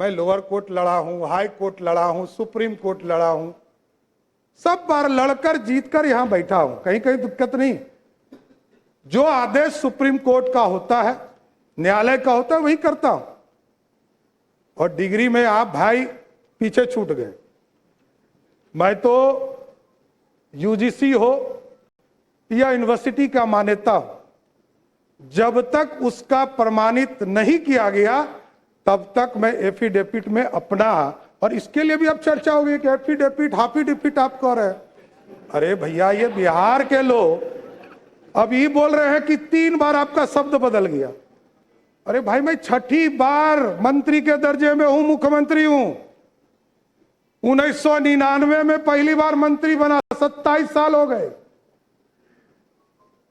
मैं lower court लड़ा हूं, हाई कोर्ट लड़ा हूं, सुप्रीम कोर्ट लड़ा हूं, सब बार लड़कर जीतकर यहां बैठा हूं, कहीं कहीं दिक्कत नहीं। जो आदेश सुप्रीम कोर्ट का होता है, न्यायालय का होता है, वही करता हूं। और डिग्री में आप भाई पीछे छूट गए। मैं तो यूजीसी हो या यूनिवर्सिटी का मान्यता हो, जब तक उसका प्रमाणित नहीं किया गया तब तक मैं एफिडेविट में अपना, और इसके लिए भी अब चर्चा होगी कि एफिडेविट हाफिडेविट आप कह रहे हैं। अरे भैया, ये बिहार के लोग अब ये बोल रहे हैं कि 3 बार आपका शब्द बदल गया। अरे भाई, मैं 6ठी बार मंत्री के दर्जे में हूं, मुख्यमंत्री हूं। 1999 में पहली बार मंत्री बना, 27 साल हो गए।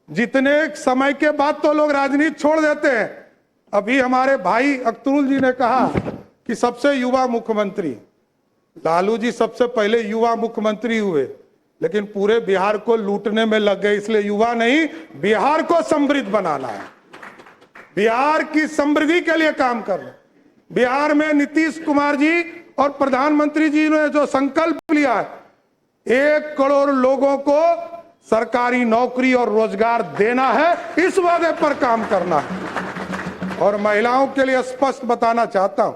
जितने समय के बाद तो लोग राजनीति छोड़ देते हैं। अभी हमारे भाई अख्तरुल जी ने कहा कि सबसे युवा मुख्यमंत्री, लालू जी सबसे पहले युवा मुख्यमंत्री हुए, लेकिन पूरे बिहार को लूटने में लग गए। इसलिए युवा नहीं, बिहार को समृद्ध बनाना है, बिहार की समृद्धि के लिए काम करना। बिहार में नीतीश कुमार जी और प्रधानमंत्री जी ने जो संकल्प लिया है, 1 करोड़ लोगों को सरकारी नौकरी और रोजगार देना है, इस वादे पर काम करना है। और महिलाओं के लिए स्पष्ट बताना चाहता हूं,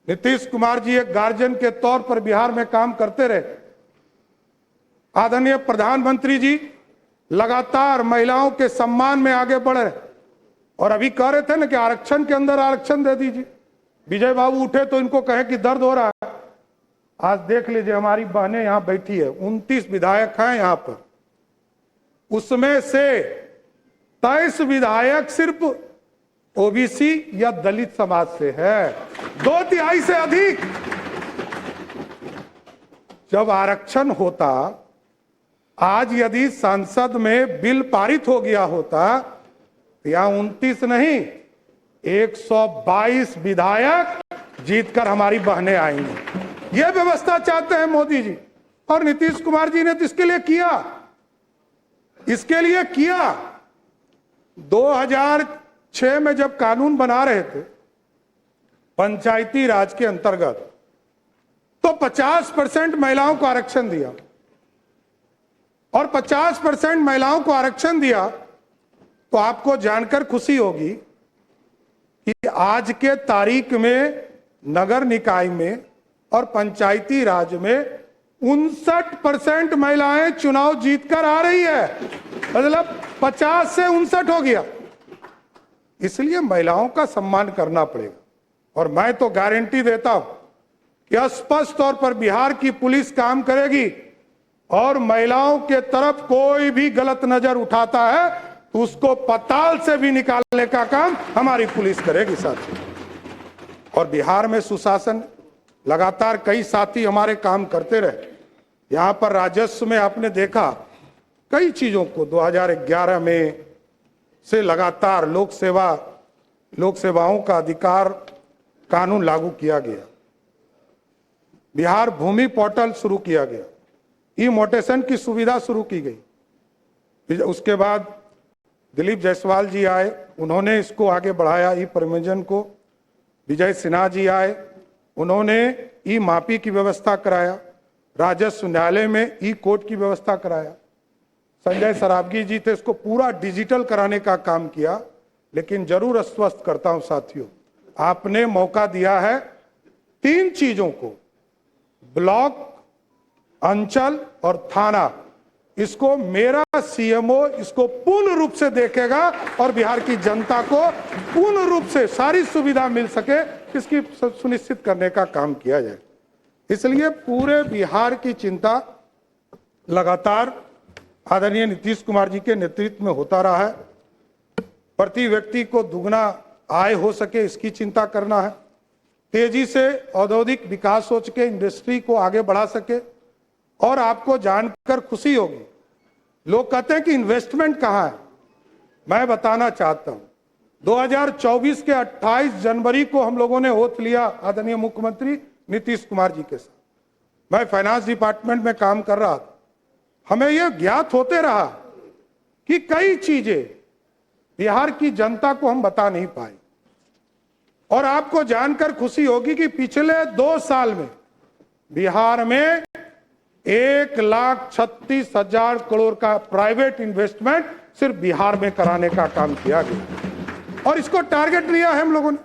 नीतीश कुमार जी एक गार्जियन के तौर पर बिहार में काम करते रहे। आदरणीय प्रधानमंत्री जी लगातार महिलाओं के सम्मान में आगे बढ़ रहे, और अभी कह रहे थे ना कि आरक्षण के अंदर आरक्षण दे दीजिए। विजय बाबू उठे तो इनको कहे कि दर्द हो रहा है। आज देख लीजिए, हमारी बहनें यहां बैठी है, 29 विधायक हैं यहां पर, उसमें से 23 विधायक सिर्फ ओबीसी या दलित समाज से है, 2/3 से अधिक। जब आरक्षण होता, आज यदि संसद में बिल पारित हो गया होता, यहां 29 नहीं 122 विधायक जीतकर हमारी बहनें आएंगी। यह व्यवस्था चाहते हैं मोदी जी, और नीतीश कुमार जी ने तो इसके लिए किया। 2006 में जब कानून बना रहे थे पंचायती राज के अंतर्गत, तो 50% महिलाओं को आरक्षण दिया, और 50% महिलाओं को आरक्षण दिया तो आपको जानकर खुशी होगी कि आज के तारीख में नगर निकाय में और पंचायती राज में 59% महिलाएं चुनाव जीतकर आ रही है। मतलब 50 से 59 हो गया। इसलिए महिलाओं का सम्मान करना पड़ेगा, और मैं तो गारंटी देता हूं कि स्पष्ट तौर पर बिहार की पुलिस काम करेगी, और महिलाओं के तरफ कोई भी गलत नजर उठाता है तो उसको पताल से भी निकालने का काम हमारी पुलिस करेगी साथी। और बिहार में सुशासन, लगातार कई साथी हमारे काम करते रहे। यहां पर राजस्व में आपने देखा कई चीजों को 2011 में से लगातार लोक सेवाओं का अधिकार कानून लागू किया गया। बिहार भूमि पोर्टल शुरू किया गया, ई मोटेशन की सुविधा शुरू की गई। उसके बाद दिलीप जायसवाल जी आए, उन्होंने इसको आगे बढ़ाया, ई प्रबंधन को। विजय सिन्हा जी आए, उन्होंने ई मापी की व्यवस्था कराया। राजस्व न्यायालय में ई कोर्ट की व्यवस्था कराया। संजय सरावगी जी थे, इसको पूरा डिजिटल कराने का काम किया। लेकिन जरूर आश्वस्त करता हूं साथियों, आपने मौका दिया है 3 चीजों को, ब्लॉक, अंचल और थाना, इसको मेरा सीएमओ इसको पूर्ण रूप से देखेगा, और बिहार की जनता को पूर्ण रूप से सारी सुविधा मिल सके, इसकी सुनिश्चित करने का काम किया जाए। इसलिए पूरे बिहार की चिंता लगातार आदरणीय नीतीश कुमार जी के नेतृत्व में होता रहा है। प्रति व्यक्ति को दुगना आय हो सके, इसकी चिंता करना है। तेजी से औद्योगिक विकास हो सके, इंडस्ट्री को आगे बढ़ा सके। और आपको जानकर खुशी होगी, लोग कहते हैं कि इन्वेस्टमेंट कहां है। मैं बताना चाहता हूं, 2024 के 28 जनवरी को हम लोगों ने ओथ लिया आदरणीय मुख्यमंत्री नीतीश कुमार जी के साथ। मैं फाइनेंस डिपार्टमेंट में काम कर रहा था। हमें यह ज्ञात होते रहा कि कई चीजें बिहार की जनता को हम बता नहीं पाए, और आपको जानकर खुशी होगी कि पिछले 2 साल में बिहार में 1,36,000 करोड़ का प्राइवेट इन्वेस्टमेंट सिर्फ बिहार में कराने का काम किया गया और इसको टारगेट लिया है हम लोगों ने।